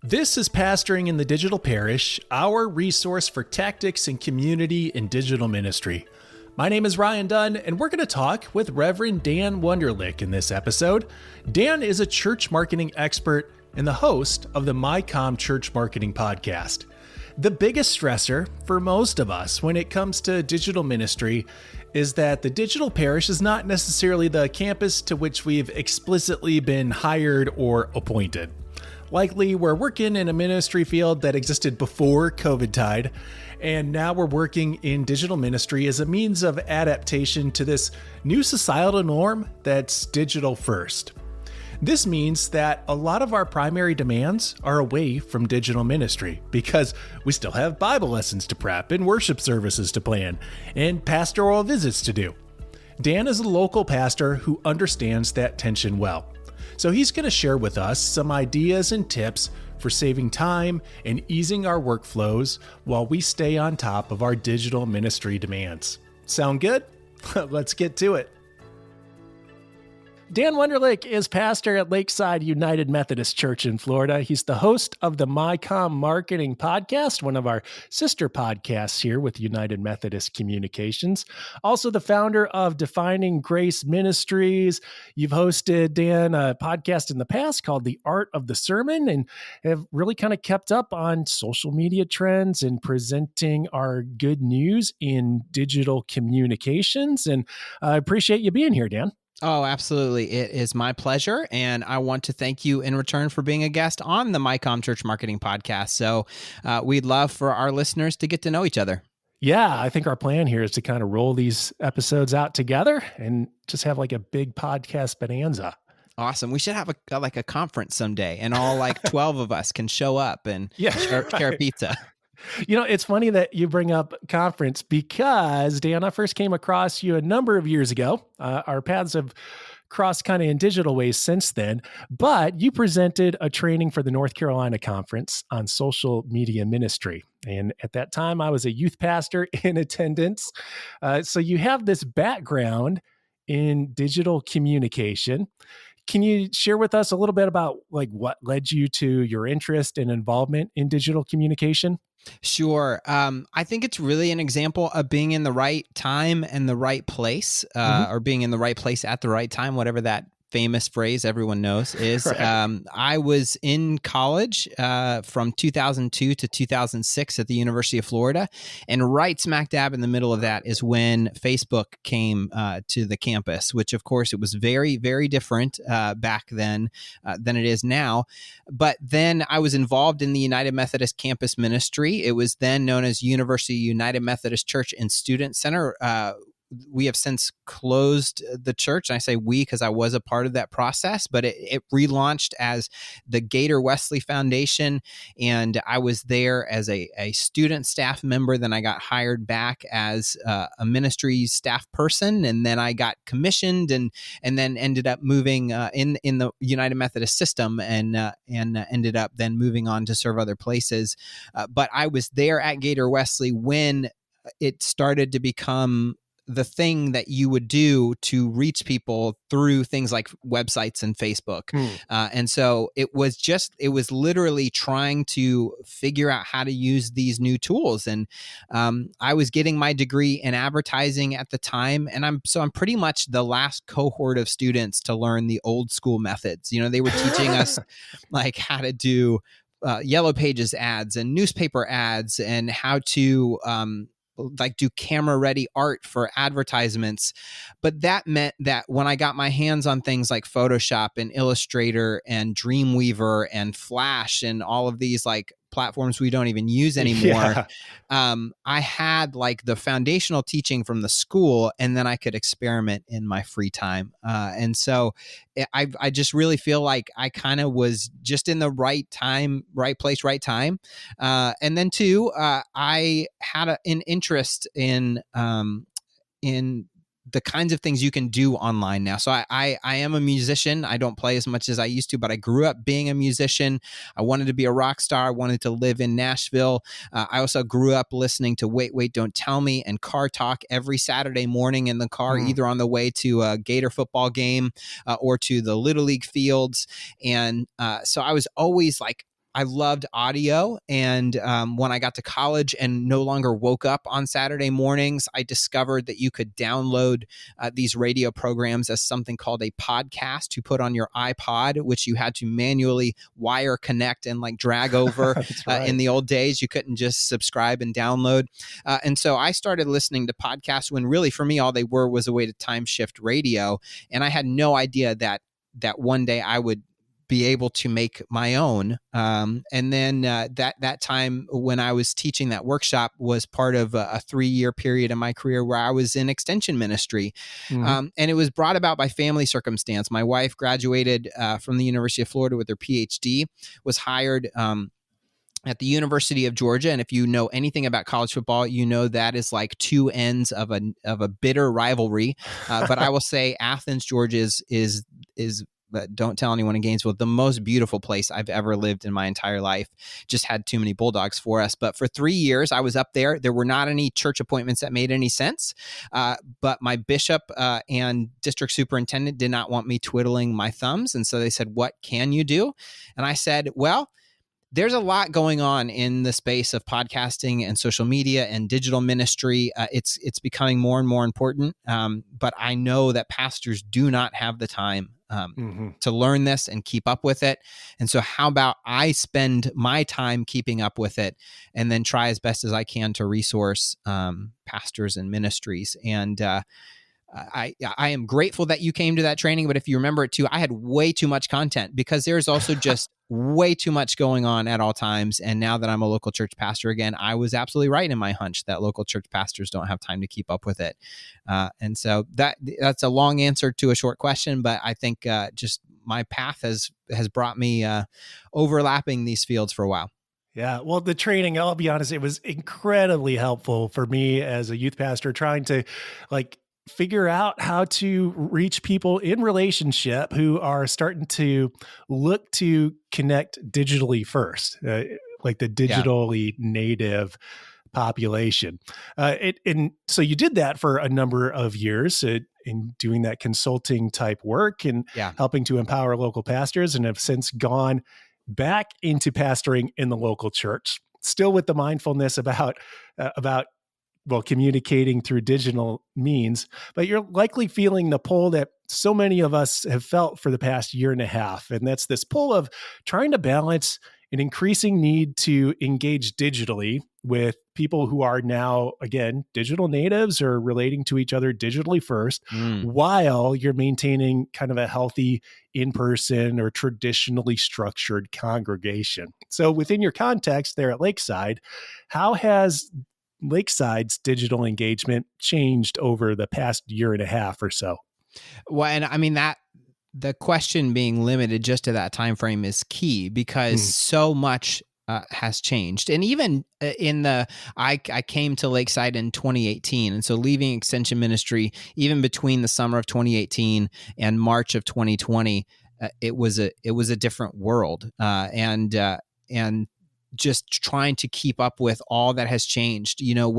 This is Pastoring in the Digital Parish, our resource for tactics and community in digital ministry. My name is Ryan Dunn, and we're going to talk with Reverend Dan Wunderlich in this episode. Dan is a church marketing expert and the host of the MyCom Church Marketing Podcast. The biggest stressor for most of us when it comes to digital ministry is that the digital parish is not necessarily the campus to which we've explicitly been hired or appointed. Likely, we're working in a ministry field that existed before COVID tide, and now we're working in digital ministry as a means of adaptation to this new societal norm that's digital first. This means that a lot of our primary demands are away from digital ministry because we still have Bible lessons to prep and worship services to plan and pastoral visits to do. Dan is a local pastor who understands that tension well. So he's going to share with us some ideas and tips for saving time and easing our workflows while we stay on top of our digital ministry demands. Sound good? Let's get to it. Dan Wunderlich is pastor at Lakeside United Methodist Church in Florida. He's the host of the MyCom Marketing Podcast, one of our sister podcasts here with United Methodist Communications. Also the founder of Defining Grace Ministries. You've hosted, Dan, a podcast in the past called The Art of the Sermon and have really kind of kept up on social media trends and presenting our good news in digital communications. And I appreciate you being here, Dan. Oh, absolutely. It is my pleasure. And I want to thank you in return for being a guest on the MyCom Church Marketing Podcast. So we'd love for our listeners to get to know each other. Yeah, I think our plan here is to kind of roll these episodes out together and just have like a big podcast bonanza. Awesome. We should have a conference someday and all 12 of us can show up and share pizza. You know, it's funny that you bring up conference because, Dan, I first came across you a number of years ago. Our paths have crossed kind of in digital ways since then, but you presented a training for the North Carolina Conference on social media ministry. And at that time, I was a youth pastor in attendance. So you have this background in digital communication. Can you share with us a little bit about what led you to your interest and involvement in digital communication? Sure. I think it's really an example of being in the right time and the right place, or being in the right place at the right time, whatever that famous phrase everyone knows is. Right. I was in college from 2002 to 2006 at the University of Florida, and right smack dab in the middle of that is when Facebook came to the campus, which of course it was very, very different back then than it is now. But then I was involved in the United Methodist Campus Ministry. It was then known as University United Methodist Church and Student Center. We have since closed the church. And I say we because I was a part of that process, but it relaunched as the Gator Wesley Foundation. And I was there as a student staff member. Then I got hired back as a ministry staff person. And then I got commissioned and then ended up moving in the United Methodist system and ended up then moving on to serve other places. But I was there at Gator Wesley when it started to become the thing that you would do to reach people through things like websites and Facebook. And so it was literally trying to figure out how to use these new tools. And I was getting my degree in advertising at the time. And I'm pretty much the last cohort of students to learn the old school methods. You know, they were teaching us how to do Yellow Pages ads and newspaper ads and how to, do camera ready art for advertisements. But that meant that when I got my hands on things like Photoshop and Illustrator and Dreamweaver and Flash and all of these platforms we don't even use anymore, I had the foundational teaching from the school, and then I could experiment in my free time. And so I just really feel like I kind of was just in the right time, right place, right time. And then too, I had an interest in the kinds of things you can do online now. So I am a musician. I don't play as much as I used to, but I grew up being a musician. I wanted to be a rock star. I wanted to live in Nashville. I also grew up listening to Wait, Wait, Don't Tell Me and Car Talk every Saturday morning in the car, either on the way to a Gator football game or to the Little League fields. And so I was always I loved audio. And when I got to college and no longer woke up on Saturday mornings, I discovered that you could download these radio programs as something called a podcast to put on your iPod, which you had to manually wire connect and like drag over. Right. In the old days, you couldn't just subscribe and download. And so I started listening to podcasts when really for me, all they were was a way to time shift radio. And I had no idea that one day I would be able to make my own. And then that time when I was teaching that workshop was part of a 3-year period in my career where I was in extension ministry. And it was brought about by family circumstance. My wife graduated from the University of Florida with her PhD, was hired at the University of Georgia. And if you know anything about college football, you know that is like two ends of a bitter rivalry. But I will say Athens, Georgia is but don't tell anyone in Gainesville, the most beautiful place I've ever lived in my entire life. Just had too many Bulldogs for us. But for 3 years, I was up there. There were not any church appointments that made any sense. But my bishop and district superintendent did not want me twiddling my thumbs. And so they said, what can you do? And I said, well, there's a lot going on in the space of podcasting and social media and digital ministry. It's becoming more and more important. But I know that pastors do not have the time to learn this and keep up with it. And so how about I spend my time keeping up with it and then try as best as I can to resource pastors and ministries. And I am grateful that you came to that training, but if you remember it too, I had way too much content because there's also just way too much going on at all times. And now that I'm a local church pastor again, I was absolutely right in my hunch that local church pastors don't have time to keep up with it. And so that's a long answer to a short question, but I think just my path has brought me overlapping these fields for a while. Yeah. Well, the training, I'll be honest, it was incredibly helpful for me as a youth pastor trying to figure out how to reach people in relationship who are starting to look to connect digitally first, like the digitally native population. And so you did that for a number of years in doing that consulting type work and helping to empower local pastors, and have since gone back into pastoring in the local church, still with the mindfulness about communicating through digital means, but you're likely feeling the pull that so many of us have felt for the past year and a half. And that's this pull of trying to balance an increasing need to engage digitally with people who are now, again, digital natives or relating to each other digitally first, while you're maintaining kind of a healthy in-person or traditionally structured congregation. So within your context there at Lakeside, how has Lakeside's digital engagement changed over the past year and a half or so? Well, and I mean that the question being limited just to that time frame is key because so much has changed. And even I came to Lakeside in 2018, and so leaving extension ministry, even between the summer of 2018 and March of 2020, it was a different world, and just trying to keep up with all that has changed. You know,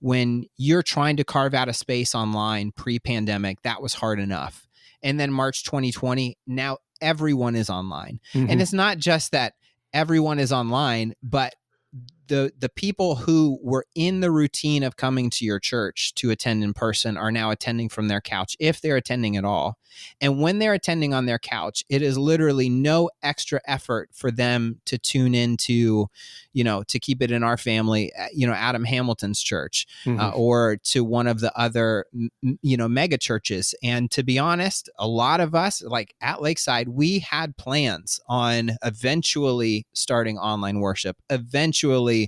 when you're trying to carve out a space online pre-pandemic, that was hard enough. And then March 2020, now everyone is online. And it's not just that everyone is online, but the people who were in the routine of coming to your church to attend in person are now attending from their couch, if they're attending at all. And when they're attending on their couch, it is literally no extra effort for them to tune into, to keep it in our family, Adam Hamilton's church or to one of the other, mega churches. And to be honest, a lot of us, like at Lakeside, we had plans on eventually starting online worship, eventually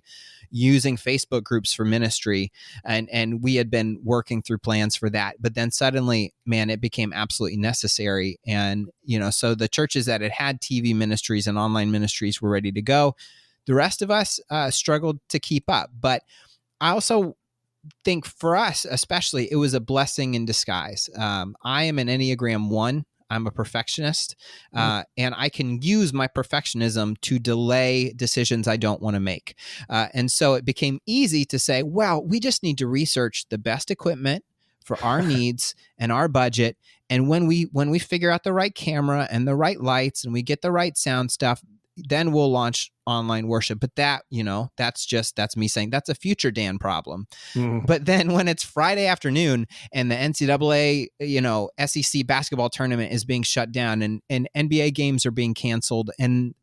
using Facebook groups for ministry. And we had been working through plans for that. But then suddenly, man, it became absolutely necessary. And, so the churches that had TV ministries and online ministries were ready to go. The rest of us struggled to keep up. But I also think for us, especially, it was a blessing in disguise. I am an Enneagram 1. I'm a perfectionist, and I can use my perfectionism to delay decisions I don't want to make. And so it became easy to say, well, we just need to research the best equipment for our needs and our budget. And when we figure out the right camera and the right lights and we get the right sound stuff, then we'll launch online worship. But that, that's me saying that's a future Dan problem. But then when it's Friday afternoon and the NCAA, SEC basketball tournament is being shut down and NBA games are being canceled and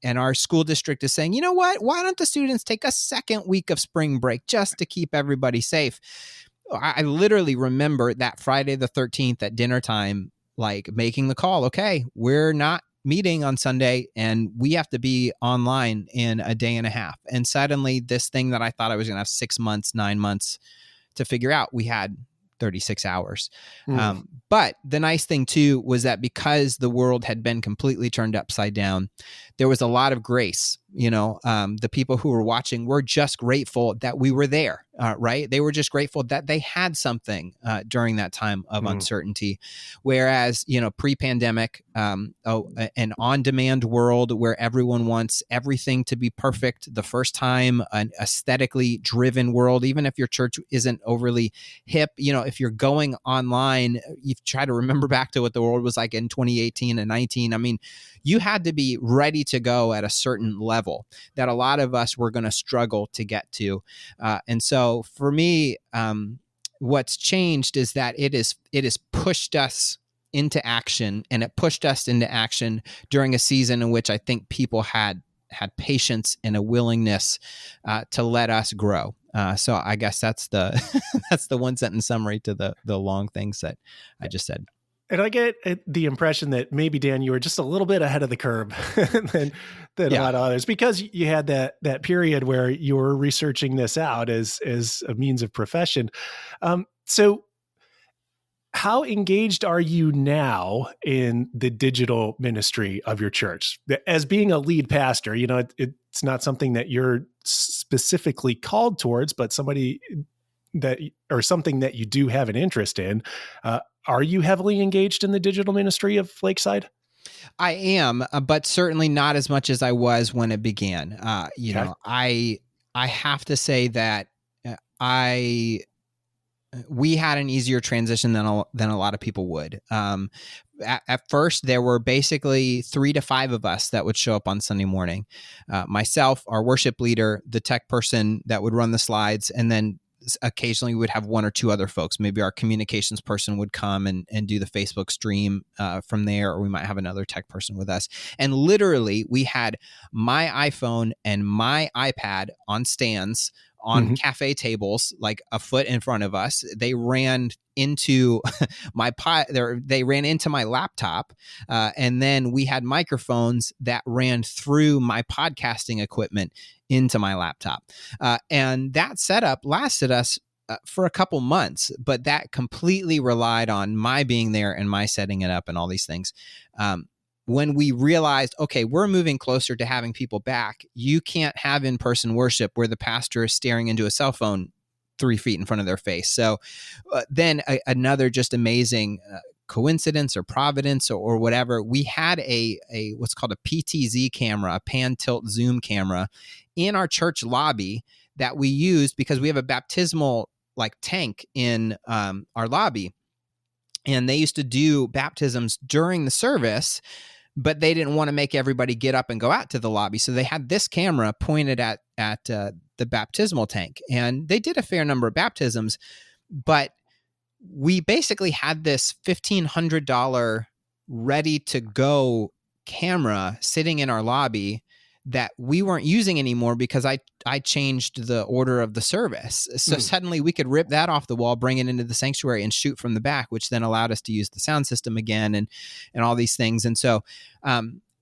our school district is saying, you know what, why don't the students take a second week of spring break just to keep everybody safe? I literally remember that Friday the 13th at dinner time, like making the call, okay, we're not meeting on Sunday and we have to be online in a day and a half. And suddenly this thing that I thought I was going to have 6 months, 9 months to figure out, we had 36 hours. But the nice thing too was that because the world had been completely turned upside down, there was a lot of grace. The people who were watching were just grateful that we were there, right? They were just grateful that they had something during that time of uncertainty. Whereas, pre-pandemic, an on-demand world where everyone wants everything to be perfect the first time, an aesthetically driven world, even if your church isn't overly hip, if you're going online, you try to remember back to what the world was like in 2018 and 19. I mean, you had to be ready to go at a certain level that a lot of us were going to struggle to get to. And so for me, what's changed is that it has pushed us into action, and it pushed us into action during a season in which I think people had patience and a willingness to let us grow. So I guess that's the that's the one sentence summary to the long things that I just said. And I get the impression that maybe, Dan, you were just a little bit ahead of the curve than a lot of others, because you had that period where you were researching this out as a means of profession. So how engaged are you now in the digital ministry of your church? As being a lead pastor, it's not something that you're specifically called towards, but something that you do have an interest in. Are you heavily engaged in the digital ministry of Lakeside? I am, but certainly not as much as I was when it began. I have to say that we had an easier transition than a lot of people would. At first, there were basically 3 to 5 of us that would show up on Sunday morning. Myself, our worship leader, the tech person that would run the slides, and then occasionally we would have 1 or 2 other folks. Maybe our communications person would come and do the Facebook stream from there, or we might have another tech person with us. And literally, we had my iPhone and my iPad on stands on cafe tables, like a foot in front of us. They ran into they ran into my laptop, and then we had microphones that ran through my podcasting equipment into my laptop. And that setup lasted us for a couple months, but that completely relied on my being there and my setting it up and all these things. When we realized, okay, we're moving closer to having people back, you can't have in-person worship where the pastor is staring into a cell phone 3 feet in front of their face. So then another just amazing coincidence or providence or whatever, we had a what's called a PTZ camera, a pan tilt zoom camera in our church lobby that we used because we have a baptismal tank in our lobby. And they used to do baptisms during the service, but they didn't want to make everybody get up and go out to the lobby. So they had this camera pointed at the baptismal tank. And they did a fair number of baptisms, but we basically had this $1,500 ready-to-go camera sitting in our lobby that we weren't using anymore because I changed the order of the service. So suddenly we could rip that off the wall, bring it into the sanctuary and shoot from the back, which then allowed us to use the sound system again and all these things. And so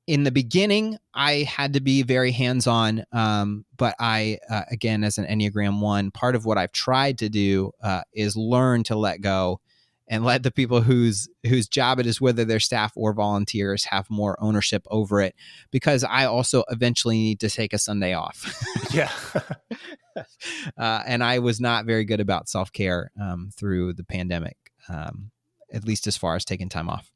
in the beginning, I had to be very hands-on, but I, again, as an Enneagram 1, part of what I've tried to do is learn to let go and let the people whose job it is, whether they're staff or volunteers, have more ownership over it, because I also eventually need to take a Sunday off. Yeah. And I was not very good about self-care through the pandemic, at least as far as taking time off.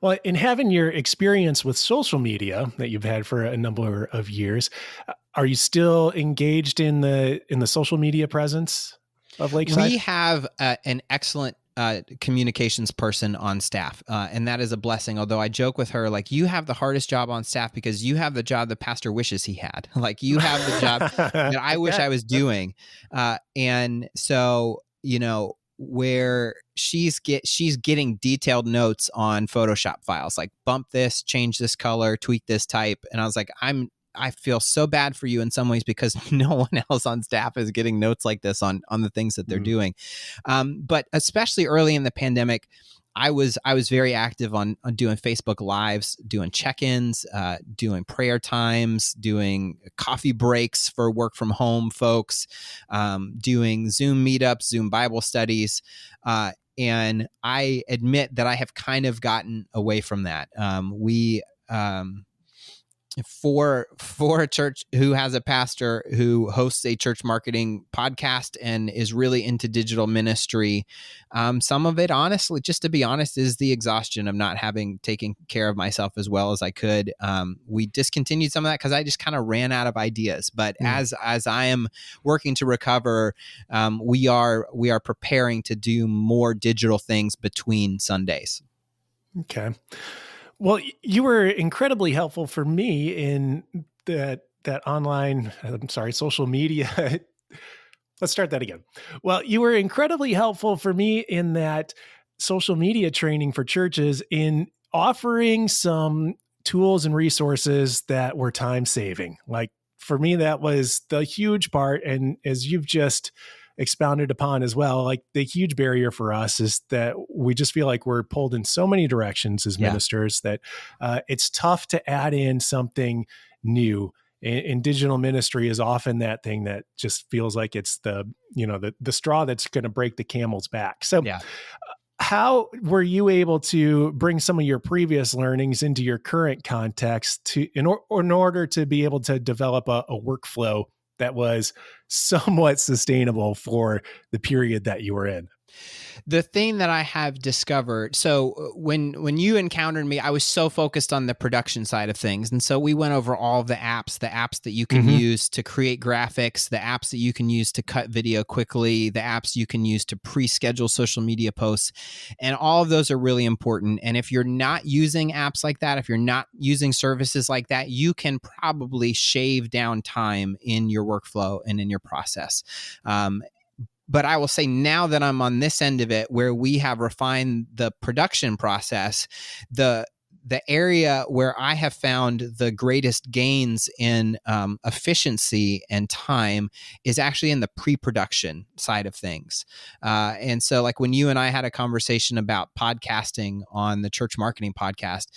Well, in having your experience with social media that you've had for a number of years, are you still engaged in the social media presence of Lakeside? We have an excellent communications person on staff. And that is a blessing. Although I joke with her, like, you have the hardest job on staff because you have the job the pastor wishes he had. Like, you have the job that I wish I was doing. And so, where she's getting detailed notes on Photoshop files, like bump this, change this color, tweak this type. And I was like, I feel so bad for you in some ways because no one else on staff is getting notes like this on the things that they're doing. But especially early in the pandemic, I was very active on doing Facebook Lives, doing check-ins, doing prayer times, doing coffee breaks for work from home folks, doing Zoom meetups, Zoom Bible studies. And I admit that I have kind of gotten away from that. For a church who has a pastor who hosts a church marketing podcast and is really into digital ministry, some of it, honestly, just to be honest, is the exhaustion of not having taken care of myself as well as I could. We discontinued some of that because I just kind of ran out of ideas. But as I am working to recover, we are preparing to do more digital things between Sundays. Okay. Well, you were incredibly helpful for me in that online, social media. Let's start that again. Well, you were incredibly helpful for me in that social media training for churches in offering some tools and resources that were time saving. Like, for me, that was the huge part. And as you've just expounded upon as well, like, the huge barrier for us is that we just feel like we're pulled in so many directions as ministers that it's tough to add in something new. In digital ministry is often that thing that just feels like it's the straw that's going to break the camel's back. So how were you able to bring some of your previous learnings into your current context in order to be able to develop a workflow that was somewhat sustainable for the period that you were in? The thing that I have discovered, so when you encountered me, I was so focused on the production side of things. And so we went over all of the apps that you can use to create graphics, the apps that you can use to cut video quickly, the apps you can use to pre-schedule social media posts. And all of those are really important. And if you're not using apps like that, if you're not using services like that, you can probably shave down time in your workflow and in your process. But I will say, now that I'm on this end of it, where we have refined the production process, the area where I have found the greatest gains in efficiency and time is actually in the pre-production side of things. And so, like, when you and I had a conversation about podcasting on the church marketing podcast,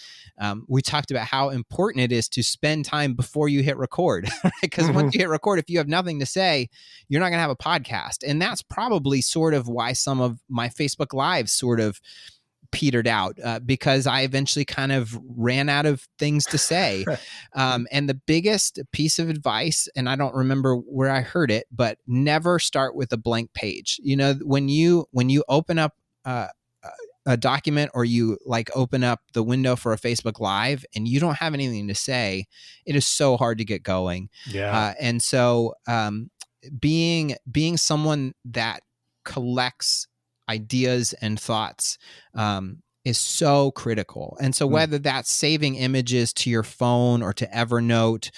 we talked about how important it is to spend time before you hit record, because once you hit record, if you have nothing to say, you're not going to have a podcast. And that's probably sort of why some of my Facebook Lives sort of petered out, because I eventually kind of ran out of things to say. And the biggest piece of advice, and I don't remember where I heard it, but never start with a blank page. When you open up a document, or you open up the window for a Facebook Live and you don't have anything to say, it is so hard to get going. And so being someone that collects ideas and thoughts is so critical. And so whether that's saving images to your phone or to Evernote,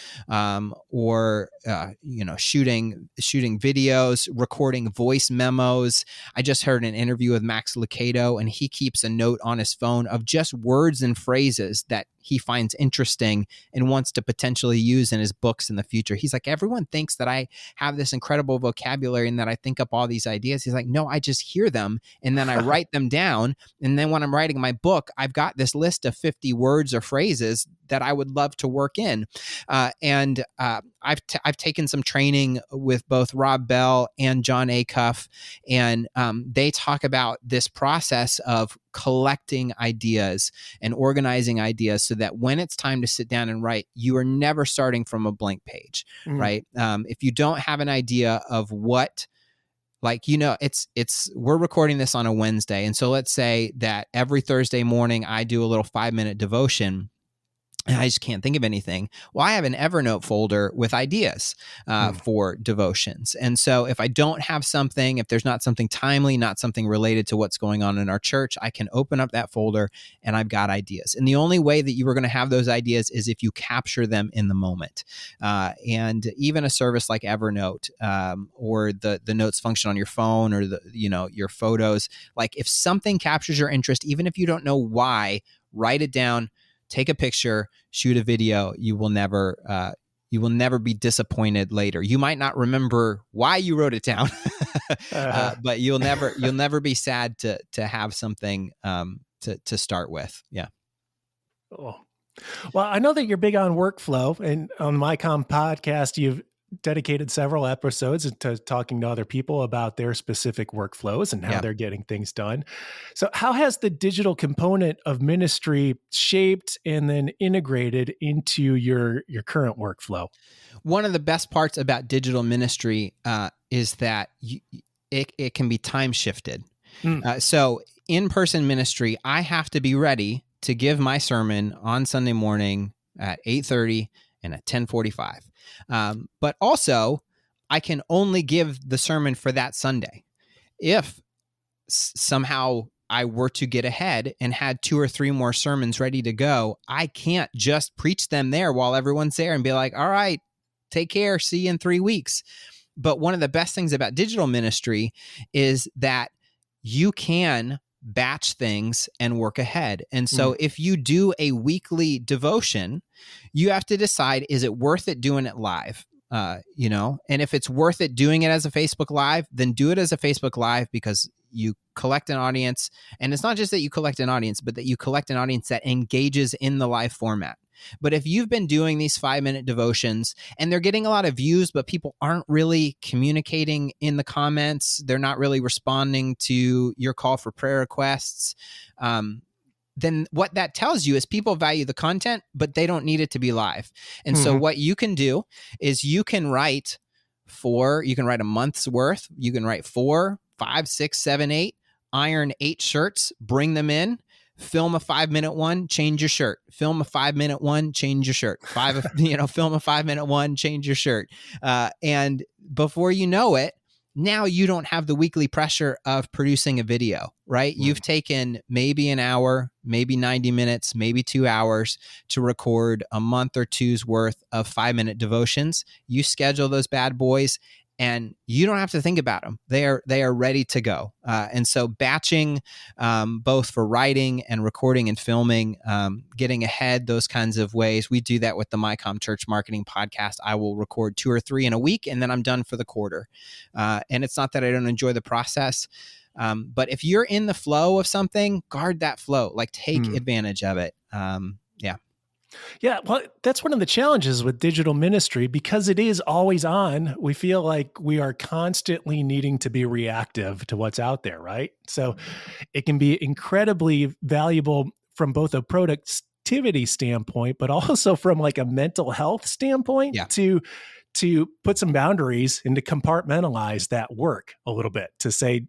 or shooting videos, recording voice memos. I just heard an interview with Max Lucado, and he keeps a note on his phone of just words and phrases that he finds interesting and wants to potentially use in his books in the future. He's like, everyone thinks that I have this incredible vocabulary and that I think up all these ideas. He's like, no, I just hear them and then I write them down. And then when I'm writing my book, I've got this list of 50 words or phrases that I would love to work in. And I've taken some training with both Rob Bell and John Acuff, and they talk about this process of collecting ideas and organizing ideas so that when it's time to sit down and write, you are never starting from a blank page, right? If you don't have an idea of what, we're recording this on a Wednesday. And so let's say that every Thursday morning I do a little 5-minute devotion. and I just can't think of anything. Well, I have an Evernote folder with ideas for devotions. And so if I don't have something, if there's not something timely, not something related to what's going on in our church, I can open up that folder and I've got ideas. And the only way that you are going to have those ideas is if you capture them in the moment. And even a service like Evernote or the notes function on your phone or your photos, like if something captures your interest, even if you don't know why, write it down. Take a picture, shoot a video. You will never be disappointed later. You might not remember why you wrote it down, but you'll never be sad to have something to start with. Yeah. Oh. Well, I know that you're big on workflow, and on the MyCom podcast, you've dedicated several episodes to talking to other people about their specific workflows and how they're getting things done. So how has the digital component of ministry shaped and then integrated into your current workflow? One of the best parts about digital ministry is that it can be time shifted. So in-person ministry, I have to be ready to give my sermon on Sunday morning at 8:30 and at 10:45. But also, I can only give the sermon for that Sunday. If somehow I were to get ahead and had 2 or 3 more sermons ready to go, I can't just preach them there while everyone's there and be like, all right, take care, see you in 3 weeks. But one of the best things about digital ministry is that you can batch things and work ahead. And so if you do a weekly devotion, you have to decide, is it worth it doing it live? And if it's worth it doing it as a Facebook Live, then do it as a Facebook Live because you collect an audience. And it's not just that you collect an audience, but that you collect an audience that engages in the live format. But if you've been doing these 5-minute devotions and they're getting a lot of views, but people aren't really communicating in the comments, they're not really responding to your call for prayer requests, then what that tells you is people value the content, but they don't need it to be live. And so what you can do is you can write a month's worth. You can write 4, 5, 6, 7, 8, iron 8 shirts, bring them in. Film a 5-minute one, change your shirt. Film a 5-minute one, change your shirt. Film a 5-minute one, change your shirt. And before you know it, now you don't have the weekly pressure of producing a video, right? You've taken maybe an hour, maybe 90 minutes, maybe 2 hours to record a month or two's worth of 5-minute devotions. You schedule those bad boys and you don't have to think about them. They are ready to go. And so batching, both for writing and recording and filming, getting ahead, those kinds of ways. We do that with the MyCom Church Marketing Podcast. I will record 2 or 3 in a week, and then I'm done for the quarter. And it's not that I don't enjoy the process, but if you're in the flow of something, guard that flow. Like take advantage of it. Yeah, well, that's one of the challenges with digital ministry because it is always on. We feel like we are constantly needing to be reactive to what's out there, right? So it can be incredibly valuable from both a productivity standpoint, but also from like a mental health standpoint to put some boundaries and to compartmentalize that work a little bit, to say,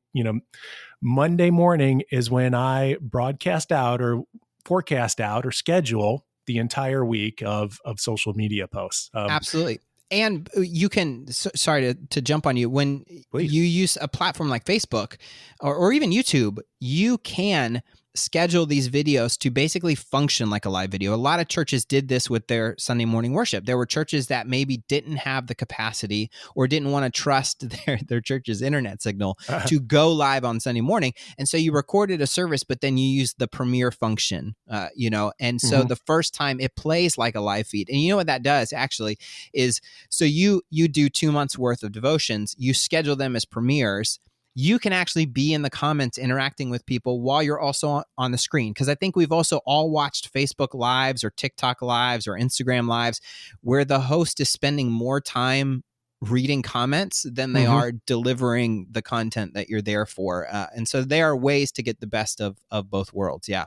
Monday morning is when I broadcast out or forecast out or schedule the entire week of social media posts. Absolutely. And you can, sorry to jump on you, when you use a platform like Facebook or even YouTube, you can schedule these videos to basically function like a live video. A lot of churches did this with their Sunday morning worship. There were churches that maybe didn't have the capacity or didn't want to trust their church's internet signal to go live on Sunday morning. And so you recorded a service, but then you used the premiere function, and so the first time it plays like a live feed. And you know what that does actually is, so you do 2 months worth of devotions, you schedule them as premieres. You can actually be in the comments interacting with people while you're also on the screen. Because I think we've also all watched Facebook Lives or TikTok Lives or Instagram Lives where the host is spending more time reading comments than they are delivering the content that you're there for. And so there are ways to get the best of both worlds. Yeah.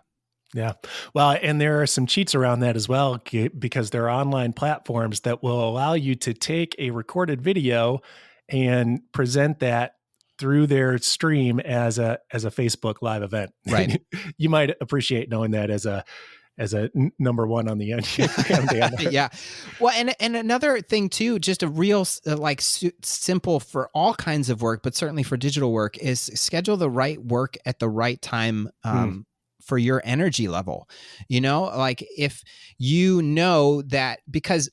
Yeah. Well, and there are some cheats around that as well, because there are online platforms that will allow you to take a recorded video and present that through their stream as a Facebook Live event. Right. You might appreciate knowing that as a as a number one on the Enneagram. Yeah. Well, and another thing too, just a real simple for all kinds of work, but certainly for digital work, is schedule the right work at the right time for your energy level. Like if you know that, because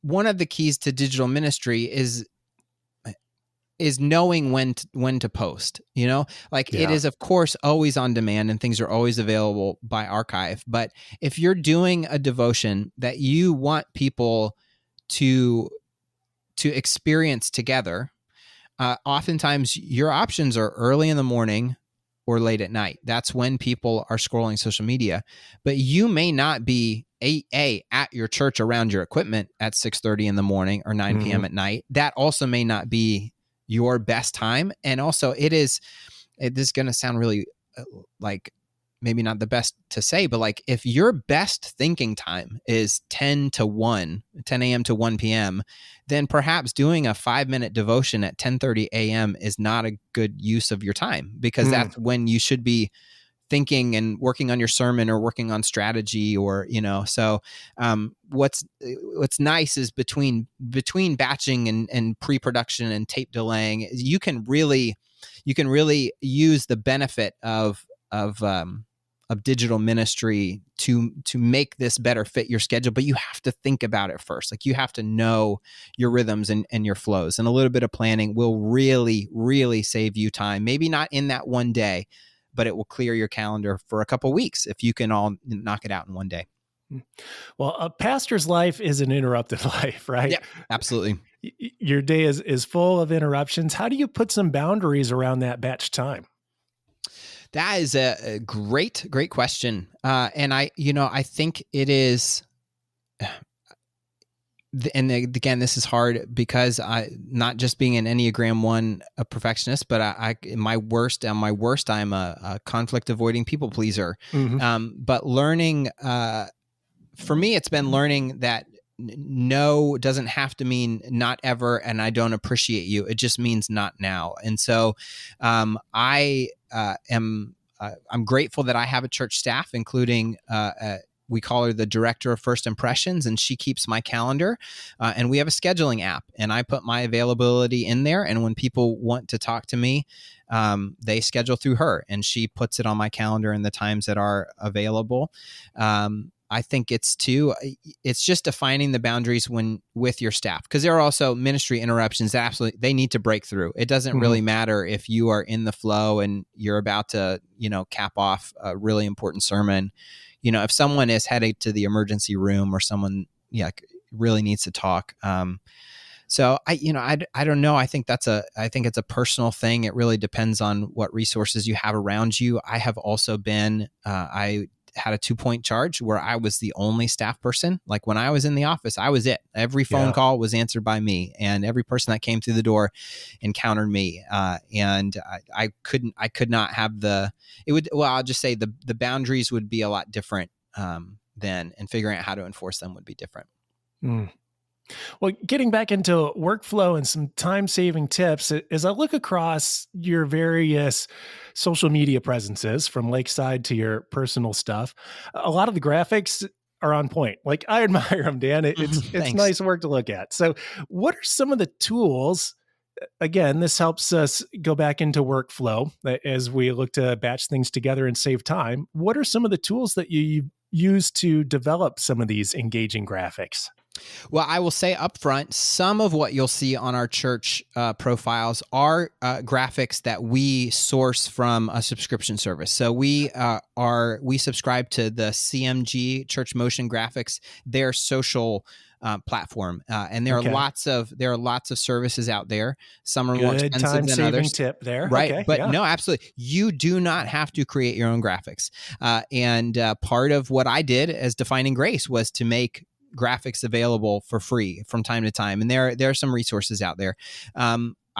one of the keys to digital ministry is knowing when to post, It is, of course, always on demand and things are always available by archive. But if you're doing a devotion that you want people to experience together, oftentimes your options are early in the morning or late at night. That's when people are scrolling social media, but you may not be at your church around your equipment at 6:30 in the morning or 9 p.m. at night. That also may not be your best time. And also this is going to sound really like maybe not the best to say, but like if your best thinking time is 10 a.m. to 1 p.m., then perhaps doing a 5-minute devotion at 10:30 a.m. is not a good use of your time, because that's when you should be thinking and working on your sermon or working on strategy, or, so what's nice is between batching and pre-production and tape delaying, you can really use the benefit of digital ministry to make this better fit your schedule. But you have to think about it first. Like, you have to know your rhythms and your flows, and a little bit of planning will really, really save you time. Maybe not in that one day, but it will clear your calendar for a couple of weeks if you can all knock it out in one day. Well, a pastor's life is an interrupted life, right? Yeah, absolutely. Your day is full of interruptions. How do you put some boundaries around that batch time? That is a great question. And I think it is, and again, this is hard because not just being an Enneagram 1, a perfectionist, but my worst, I'm a conflict avoiding people pleaser. But learning, for me, it's been learning that no doesn't have to mean not ever, and I don't appreciate you. It just means not now. And so I'm grateful that I have a church staff, including we call her the director of first impressions, and she keeps my calendar. And we have a scheduling app, and I put my availability in there. And when people want to talk to me, they schedule through her, and she puts it on my calendar in the times that are available. I think it's just defining the boundaries with your staff, because there are also ministry interruptions that absolutely they need to break through. It doesn't really matter if you are in the flow and you're about to, cap off a really important sermon. If someone is headed to the emergency room, or someone really needs to talk. So I don't know. I think it's a personal thing. It really depends on what resources you have around you. I have also been, I had a 2-point charge where I was the only staff person. Like, when I was in the office, I was it. Every phone call was answered by me, and every person that came through the door encountered me. And I could not have I'll just say the boundaries would be a lot different then, and figuring out how to enforce them would be different. Well, getting back into workflow and some time-saving tips, as I look across your various social media presences, from Lakeside to your personal stuff, a lot of the graphics are on point. Like, I admire them, Dan. It's nice work to look at. So what are some of the tools? Again, this helps us go back into workflow as we look to batch things together and save time. What are some of the tools that you use to develop some of these engaging graphics? Well, I will say up front, some of what you'll see on our church profiles are graphics that we source from a subscription service. So we subscribe to the CMG Church Motion Graphics, their social platform, and there are lots of services out there. Some are more expensive than others. Tip there, right? Okay, but no, absolutely, you do not have to create your own graphics. And part of what I did as Defining Grace was to make graphics available for free from time to time, and there are some resources out there.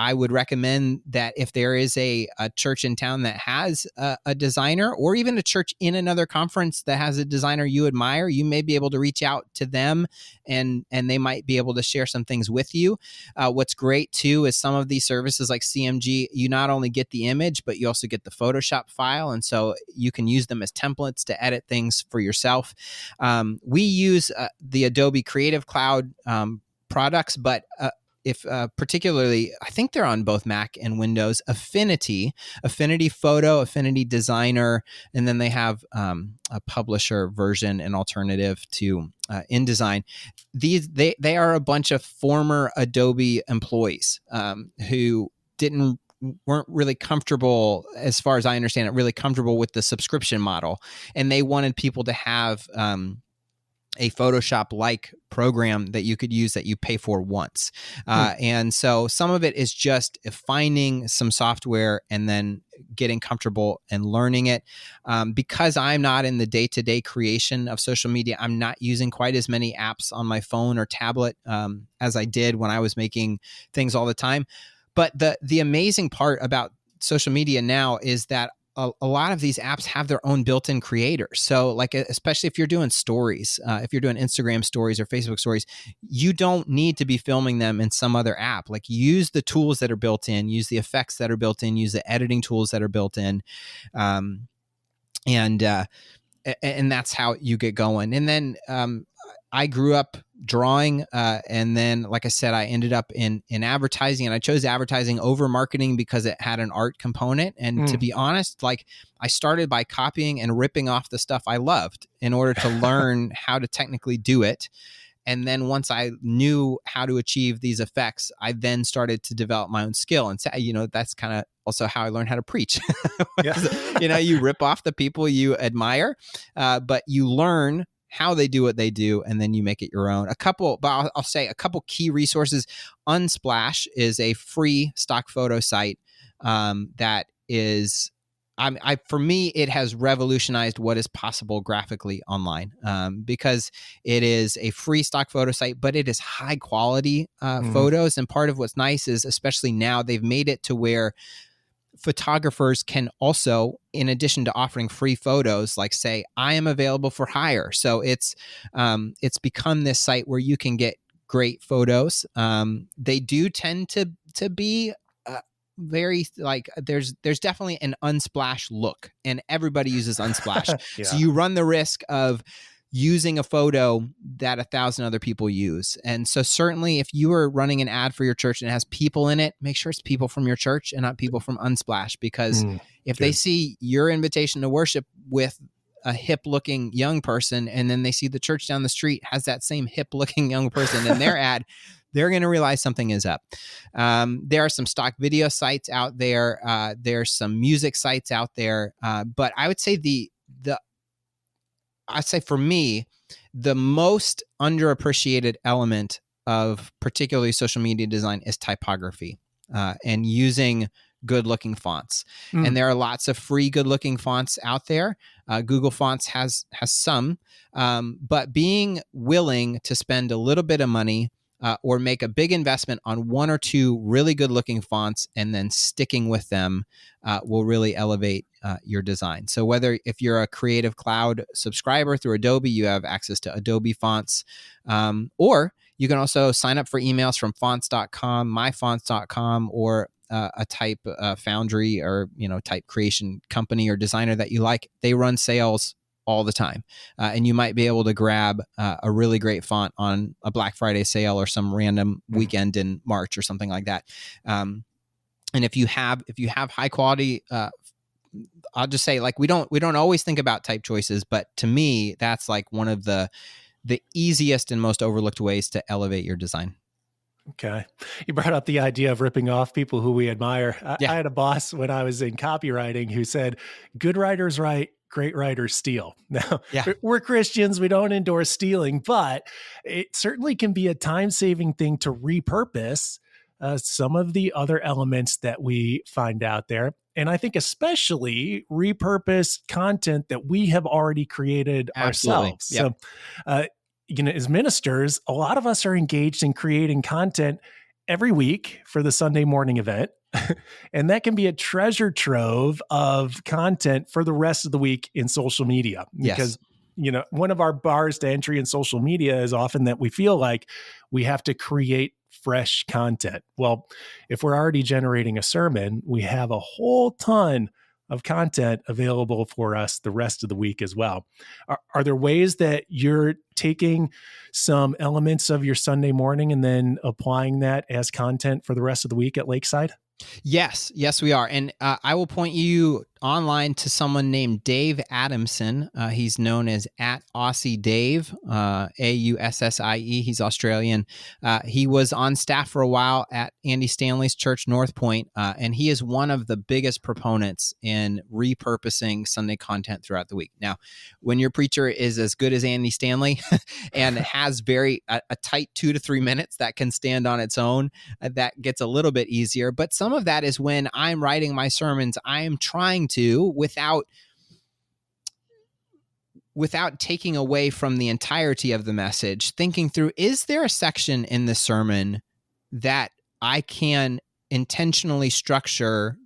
I would recommend that if there is a church in town that has a designer, or even a church in another conference that has a designer you admire, you may be able to reach out to them and they might be able to share some things with you. What's great too is some of these services like CMG, you not only get the image, but you also get the Photoshop file. And so you can use them as templates to edit things for yourself. We use the Adobe Creative Cloud products, but if particularly, I think they're on both Mac and Windows, Affinity Photo, Affinity Designer, and then they have a publisher version, an alternative to InDesign. They are a bunch of former Adobe employees who weren't really comfortable, as far as I understand it, really comfortable with the subscription model, and they wanted people to have a Photoshop-like program that you could use that you pay for once. And so some of it is just finding some software and then getting comfortable and learning it. Because I'm not in the day-to-day creation of social media, I'm not using quite as many apps on my phone or tablet as I did when I was making things all the time. But the amazing part about social media now is that a lot of these apps have their own built-in creators. So like, especially if you're doing stories, if you're doing Instagram stories or Facebook stories, you don't need to be filming them in some other app. Like, use the tools that are built in, use the effects that are built in, use the editing tools that are built in. And that's how you get going. And then I grew up drawing, and then, like I said, I ended up in advertising, and I chose advertising over marketing because it had an art component. And to be honest, like, I started by copying and ripping off the stuff I loved in order to learn how to technically do it. And then once I knew how to achieve these effects, I then started to develop my own skill. And so, that's kind of also how I learned how to preach. You rip off the people you admire, but you learn how they do what they do, and then you make it your own. I'll say a couple key resources. Unsplash is a free stock photo site that is, for me, it has revolutionized what is possible graphically online, because it is a free stock photo site, but it is high quality photos. And part of what's nice is, especially now, they've made it to where photographers can also, in addition to offering free photos, like say, I am available for hire. So it's become this site where you can get great photos. They do tend to be very, like, there's definitely an Unsplash look, and everybody uses Unsplash. Yeah. So you run the risk of using a photo that 1,000 other people use. And so certainly if you are running an ad for your church and it has people in it, make sure it's people from your church and not people from Unsplash, because if they see your invitation to worship with a hip looking young person, and then they see the church down the street has that same hip looking young person in their ad, they're going to realize something is up. There are some stock video sites out there. There's some music sites out there. But I would say for me, the most underappreciated element of particularly social media design is typography, and using good-looking fonts. And there are lots of free good-looking fonts out there. Google Fonts has some, but being willing to spend a little bit of money or make a big investment on one or two really good-looking fonts and then sticking with them will really elevate your design. So if you're a Creative Cloud subscriber through Adobe, you have access to Adobe fonts, or you can also sign up for emails from fonts.com, myfonts.com, or a type foundry or type creation company or designer that you like. They run sales all the time, and you might be able to grab a really great font on a Black Friday sale or some random weekend in March or something like that. And if you have high quality, I'll just say, like, we don't always think about type choices, but to me, that's like one of the easiest and most overlooked ways to elevate your design. Okay. You brought up the idea of ripping off people who we admire. I had a boss when I was in copywriting who said, good writers write, great writers steal. Now, we're Christians. We don't endorse stealing, but it certainly can be a time-saving thing to repurpose some of the other elements that we find out there. And I think especially repurpose content that we have already created ourselves. Yep. So, as ministers, a lot of us are engaged in creating content, every week for the Sunday morning event. And that can be a treasure trove of content for the rest of the week in social media. Because, one of our bars to entry in social media is often that we feel like we have to create fresh content. Well, if we're already generating a sermon, we have a whole ton of content available for us the rest of the week as well. Are there ways that you're taking some elements of your Sunday morning and then applying that as content for the rest of the week at Lakeside? Yes, we are. And I will point you online to someone named Dave Adamson. He's known as @AussieDave, AUSSIE. He's Australian. He was on staff for a while at Andy Stanley's church, North Point, and he is one of the biggest proponents in repurposing Sunday content throughout the week. Now, when your preacher is as good as Andy Stanley and has a tight 2 to 3 minutes that can stand on its own, that gets a little bit easier. But some of that is when I'm writing my sermons, I am trying to, without taking away from the entirety of the message, thinking through, is there a section in the sermon that I can intentionally structure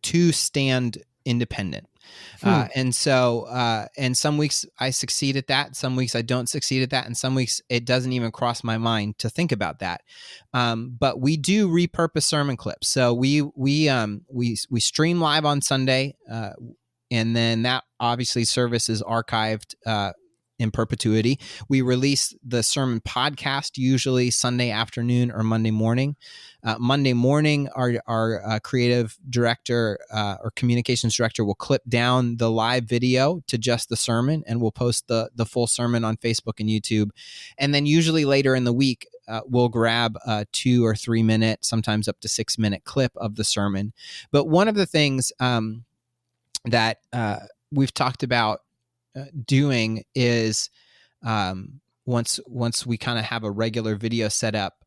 to stand independent? And some weeks I succeed at that. Some weeks I don't succeed at that. And some weeks it doesn't even cross my mind to think about that. But we do repurpose sermon clips. So we stream live on Sunday, and then that obviously service is archived in perpetuity. We release the sermon podcast usually Sunday afternoon or Monday morning. Monday morning, our creative director or communications director will clip down the live video to just the sermon, and we'll post the full sermon on Facebook and YouTube. And then usually later in the week, we'll grab a 2 or 3 minute, sometimes up to 6 minute clip of the sermon. But one of the things that we've talked about doing is once we kind of have a regular video set up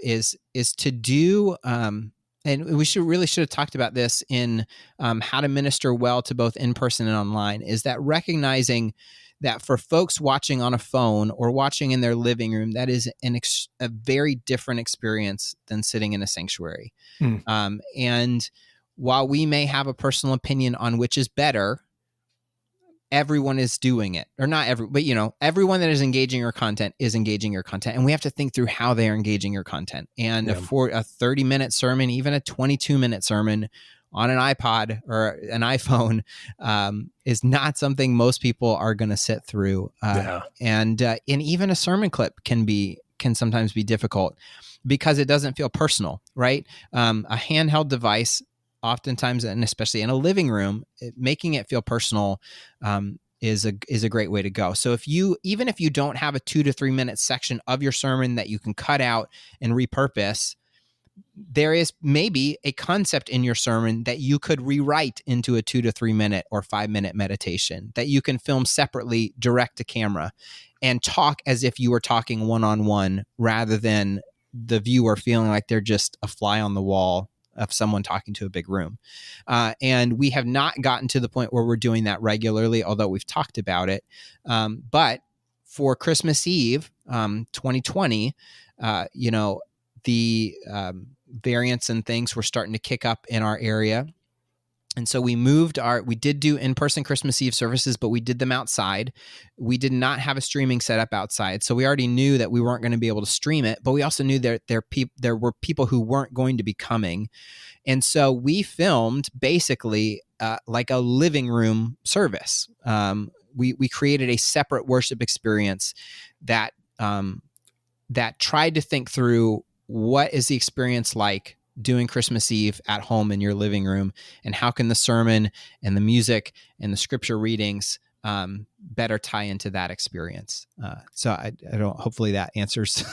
is to do and we should have talked about this in how to minister well to both in person and online, is that recognizing that for folks watching on a phone or watching in their living room, that is a very different experience than sitting in a sanctuary. And while we may have a personal opinion on which is better, everyone is doing it, or not but everyone that is engaging your content is engaging your content, and we have to think through how they are engaging your content. And for a 30-minute sermon, even a 22-minute sermon on an iPod or an iPhone is not something most people are going to sit through. And even a sermon clip can sometimes be difficult because it doesn't feel personal, right? A handheld device, oftentimes, and especially in a living room, making it feel personal is a great way to go. So even if you don't have a 2 to 3 minute section of your sermon that you can cut out and repurpose, there is maybe a concept in your sermon that you could rewrite into a 2 to 3 minute or 5 minute meditation that you can film separately, direct to camera, and talk as if you were talking one-on-one rather than the viewer feeling like they're just a fly on the wall of someone talking to a big room. And we have not gotten to the point where we're doing that regularly, although we've talked about it. But for Christmas Eve, 2020, the variants and things were starting to kick up in our area. And so we did do in-person Christmas Eve services, but we did them outside. We did not have a streaming setup outside. So we already knew that we weren't going to be able to stream it, but we also knew that there were people who weren't going to be coming. And so we filmed basically like a living room service. We created a separate worship experience that tried to think through what is the experience like doing Christmas Eve at home in your living room, and how can the sermon and the music and the scripture readings better tie into that experience. So I don't, hopefully that answers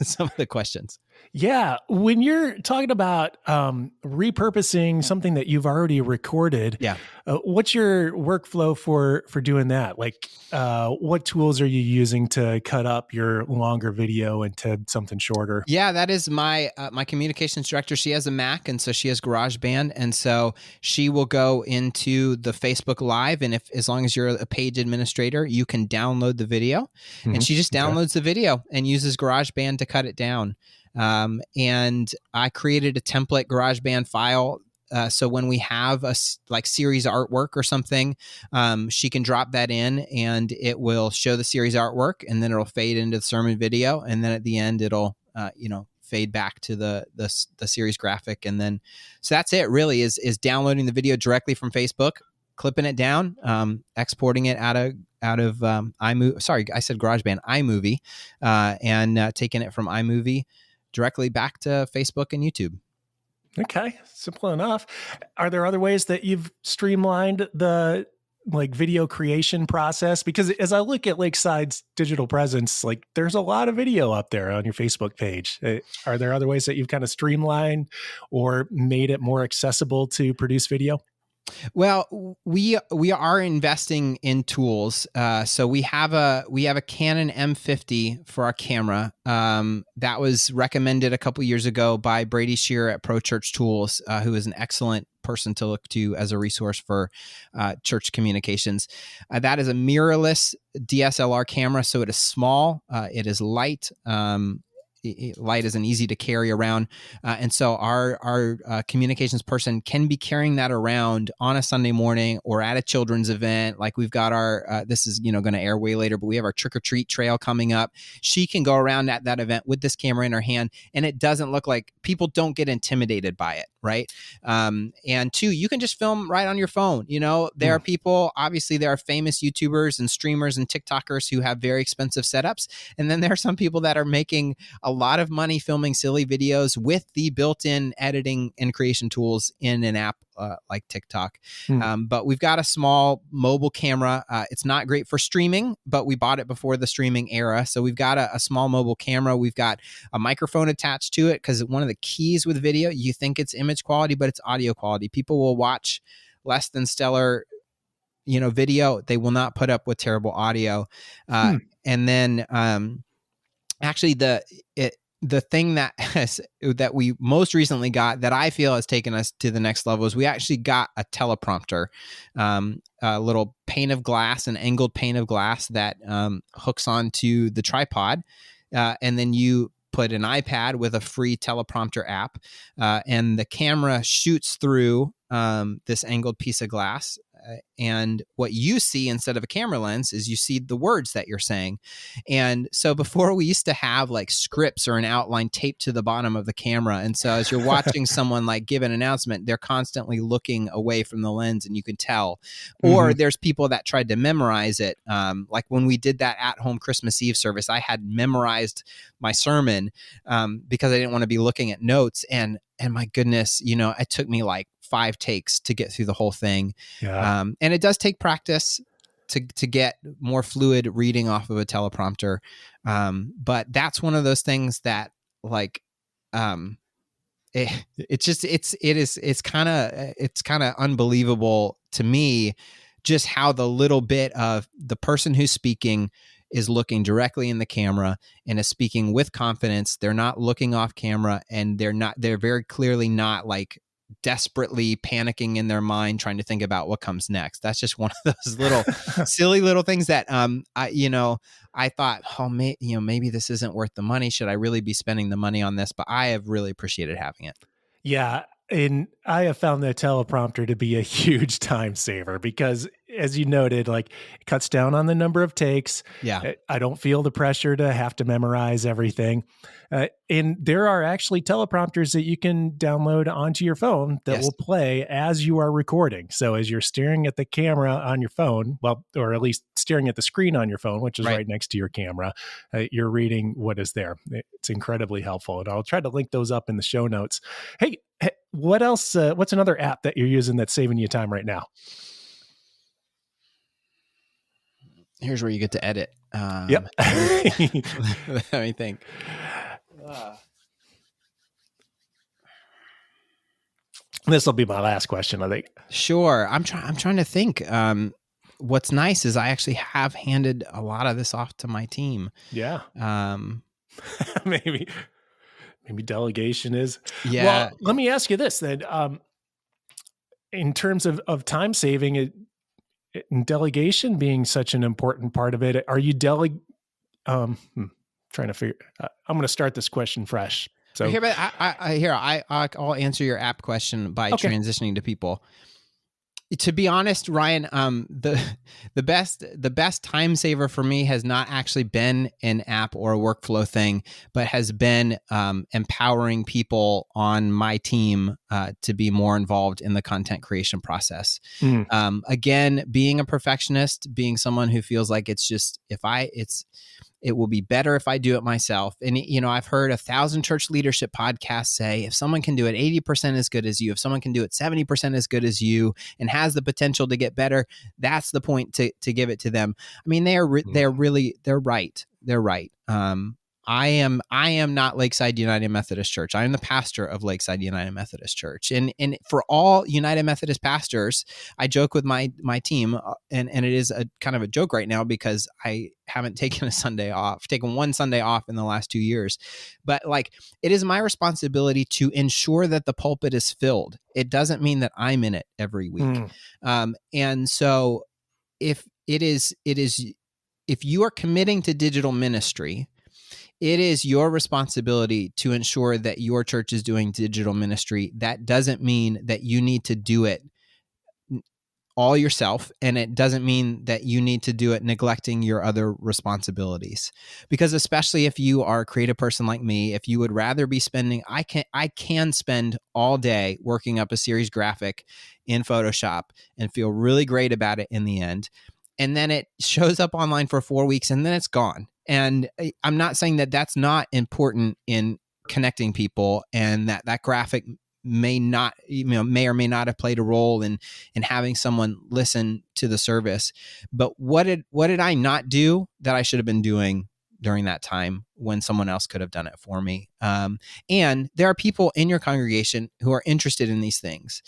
some of the questions. Yeah. When you're talking about repurposing something that you've already recorded, what's your workflow for doing that? Like, what tools are you using to cut up your longer video into something shorter? Yeah, that is my communications director. She has a Mac, and so she has GarageBand, and so she will go into the Facebook Live, and as long as you're a page administrator, you can download the video, and she just downloads the video and uses GarageBand to cut it down. And I created a template GarageBand file. So when we have like series artwork or something, she can drop that in and it will show the series artwork, and then it'll fade into the sermon video. And then at the end, it'll, fade back to the series graphic. And then, so that's it really, is downloading the video directly from Facebook, clipping it down, exporting it out of iMovie. Sorry, I said GarageBand, iMovie, and taking it from iMovie directly back to Facebook and YouTube. Okay, simple enough. Are there other ways that you've streamlined the video creation process? Because as I look at Lakeside's digital presence, there's a lot of video up there on your Facebook page. Are there other ways that you've kind of streamlined or made it more accessible to produce video? Well, we are investing in tools. So we have a Canon M50 for our camera. That was recommended a couple years ago by Brady Shearer at Pro Church Tools, who is an excellent person to look to as a resource for church communications. That is a mirrorless DSLR camera, so it is small, it is light. Light is an easy to carry around. And so our communications person can be carrying that around on a Sunday morning or at a children's event. Like we've got our, this is, going to air way later, but we have our trick or treat trail coming up. She can go around at that event with this camera in her hand, and it doesn't look like people don't get intimidated by it. Right. And two, you can just film right on your phone. There are people, obviously there are famous YouTubers and streamers and TikTokers who have very expensive setups. And then there are some people that are making a lot of money filming silly videos with the built-in editing and creation tools in an app like TikTok. But we've got a small mobile camera. It's not great for streaming, but we bought it before the streaming era. So we've got a small mobile camera. We've got a microphone attached to it, because one of the keys with video, you think it's image quality, but it's audio quality. People will watch less than stellar video. They will not put up with terrible audio. And then actually the thing that we most recently got that I feel has taken us to the next level is we actually got a teleprompter, a little pane of glass, an angled pane of glass that hooks onto the tripod. And then you put an iPad with a free teleprompter app, and the camera shoots through this angled piece of glass. And what you see instead of a camera lens is you see the words that you're saying. And so before, we used to have scripts or an outline taped to the bottom of the camera. And so as you're watching someone give an announcement, they're constantly looking away from the lens, and you can tell. Or there's people that tried to memorize it. Like when we did that at-home Christmas Eve service, I had memorized my sermon because I didn't want to be looking at notes. And my goodness, it took me 5 takes to get through the whole thing. Yeah. And it does take practice to get more fluid reading off of a teleprompter. But that's one of those things that it's kind of unbelievable to me just how the little bit of the person who's speaking is looking directly in the camera and is speaking with confidence. They're not looking off camera, and they're very clearly not desperately panicking in their mind trying to think about what comes next. That's just one of those little silly little things that I thought, maybe this isn't worth the money. Should I really be spending the money on this? But I have really appreciated having it. Yeah. And I have found the teleprompter to be a huge time saver because, as you noted, it cuts down on the number of takes. Yeah. I don't feel the pressure to have to memorize everything. And there are actually teleprompters that you can download onto your phone that will play as you are recording. So as you're staring at the camera on your phone, or at least staring at the screen on your phone, which is right next to your camera, you're reading what is there. It's incredibly helpful. And I'll try to link those up in the show notes. Hey, what else? What's another app that you're using that's saving you time right now? Here's where you get to edit. Yep. Let me think. This will be my last question, I think. Sure. I'm trying to think. What's nice is I actually have handed a lot of this off to my team. Yeah. Maybe delegation is. Yeah. Well, let me ask you this then. In terms of time saving, and delegation being such an important part of it, are you trying to figure? I'm going to start this question fresh. So I'll answer your app question by transitioning to people. To be honest, Ryan, the best time saver for me has not actually been an app or a workflow thing, but has been empowering people on my team to be more involved in the content creation process. Again, being a perfectionist, being someone who feels like it will be better if I do it myself. And, I've heard 1,000 church leadership podcasts say, if someone can do it 80% as good as you, if someone can do it 70% as good as you and has the potential to get better, that's the point to give it to them. I mean, they're right. They're right. I am not Lakeside United Methodist Church. I am the pastor of Lakeside United Methodist Church. And for all United Methodist pastors, I joke with my team, and it is a kind of a joke right now because I haven't taken taken one Sunday off in the last 2 years. But it is my responsibility to ensure that the pulpit is filled. It doesn't mean that I'm in it every week. And so if you are committing to digital ministry, it is your responsibility to ensure that your church is doing digital ministry. That doesn't mean that you need to do it all yourself, and it doesn't mean that you need to do it neglecting your other responsibilities. Because especially if you are a creative person like me, if you would rather be spending, I can spend all day working up a series graphic in Photoshop and feel really great about it in the end. And then it shows up online for 4 weeks and then it's gone. And I'm not saying that that's not important in connecting people, and that graphic may or may not have played a role in having someone listen to the service. But what did I not do that I should have been doing during that time when someone else could have done it for me? And there are people in your congregation who are interested in these things.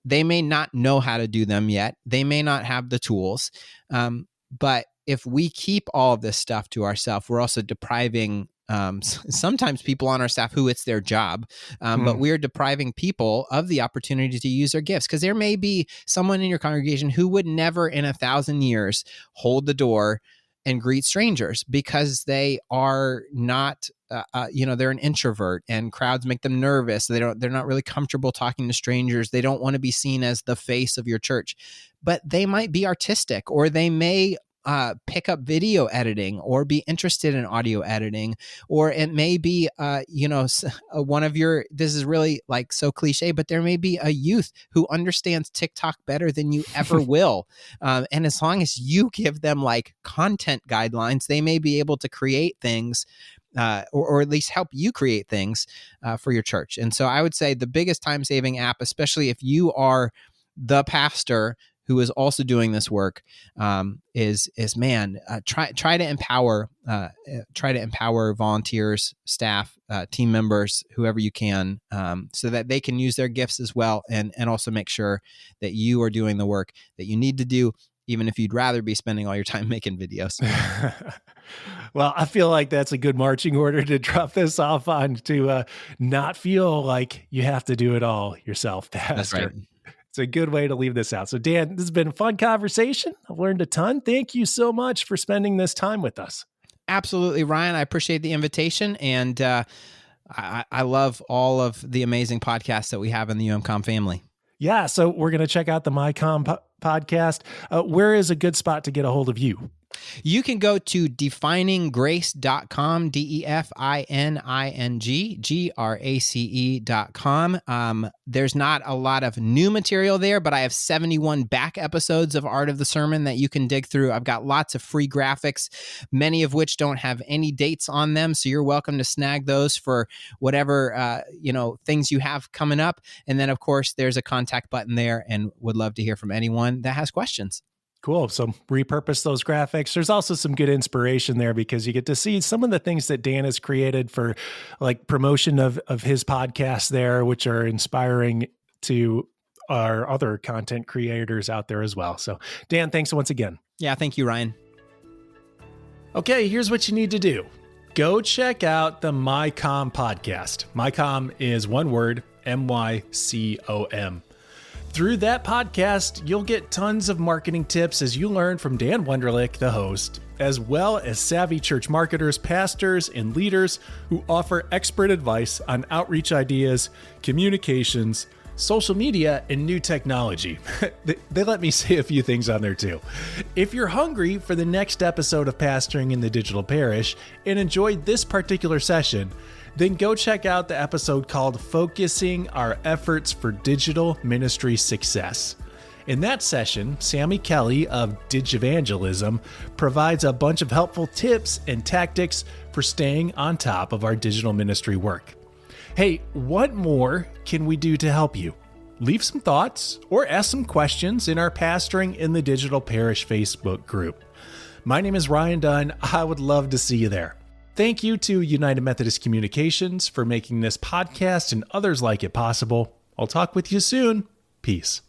They may not know how to do them yet. They may not have the tools. But if we keep all of this stuff to ourselves, we're also depriving sometimes people on our staff who it's their job, but we're depriving people of the opportunity to use their gifts. Because there may be someone in your congregation who would never in 1,000 years hold the door and greet strangers because they are not, they're an introvert and crowds make them nervous. They're not really comfortable talking to strangers. They don't want to be seen as the face of your church, but they might be artistic, or they may pick up video editing or be interested in audio editing, or it may be, one of your, this is really so cliche, but there may be a youth who understands TikTok better than you ever will. And as long as you give them content guidelines, they may be able to create things, or at least help you create things for your church. And so I would say the biggest time-saving app, especially if you are the pastor who is also doing this work, is try to empower volunteers, staff, team members, whoever you can, so that they can use their gifts as well, and also make sure that you are doing the work that you need to do, even if you'd rather be spending all your time making videos. Well, I feel like that's a good marching order to drop this off on, to not feel like you have to do it all yourself, Pastor. That's right. It's a good way to leave this out. So Dan, this has been a fun conversation. I've learned a ton. Thank you so much for spending this time with us. Absolutely, Ryan. I appreciate the invitation. And I love all of the amazing podcasts that we have in the MyCom family. Yeah. So we're going to check out the MyCom podcast. Where is a good spot to get a hold of you? You can go to defininggrace.com, defining.grace.com. There's not a lot of new material there, but I have 71 back episodes of Art of the Sermon that you can dig through. I've got lots of free graphics, many of which don't have any dates on them. So you're welcome to snag those for whatever, things you have coming up. And then of course there's a contact button there, and would love to hear from anyone that has questions. Cool. So repurpose those graphics. There's also some good inspiration there because you get to see some of the things that Dan has created for promotion of his podcast there, which are inspiring to our other content creators out there as well. So Dan, thanks once again. Yeah. Thank you, Ryan. Okay. Here's what you need to do. Go check out the MyCom podcast. MyCom is one word, MyCom. Through that podcast, you'll get tons of marketing tips as you learn from Dan Wunderlich, the host, as well as savvy church marketers, pastors, and leaders who offer expert advice on outreach ideas, communications, social media, and new technology. They let me say a few things on there too. If you're hungry for the next episode of Pastoring in the Digital Parish and enjoyed this particular session, then go check out the episode called Focusing Our Efforts for Digital Ministry Success. In that session, Sammy Kelly of Digivangelism provides a bunch of helpful tips and tactics for staying on top of our digital ministry work. Hey, what more can we do to help you? Leave some thoughts or ask some questions in our Pastoring in the Digital Parish Facebook group. My name is Ryan Dunn. I would love to see you there. Thank you to United Methodist Communications for making this podcast and others like it possible. I'll talk with you soon. Peace.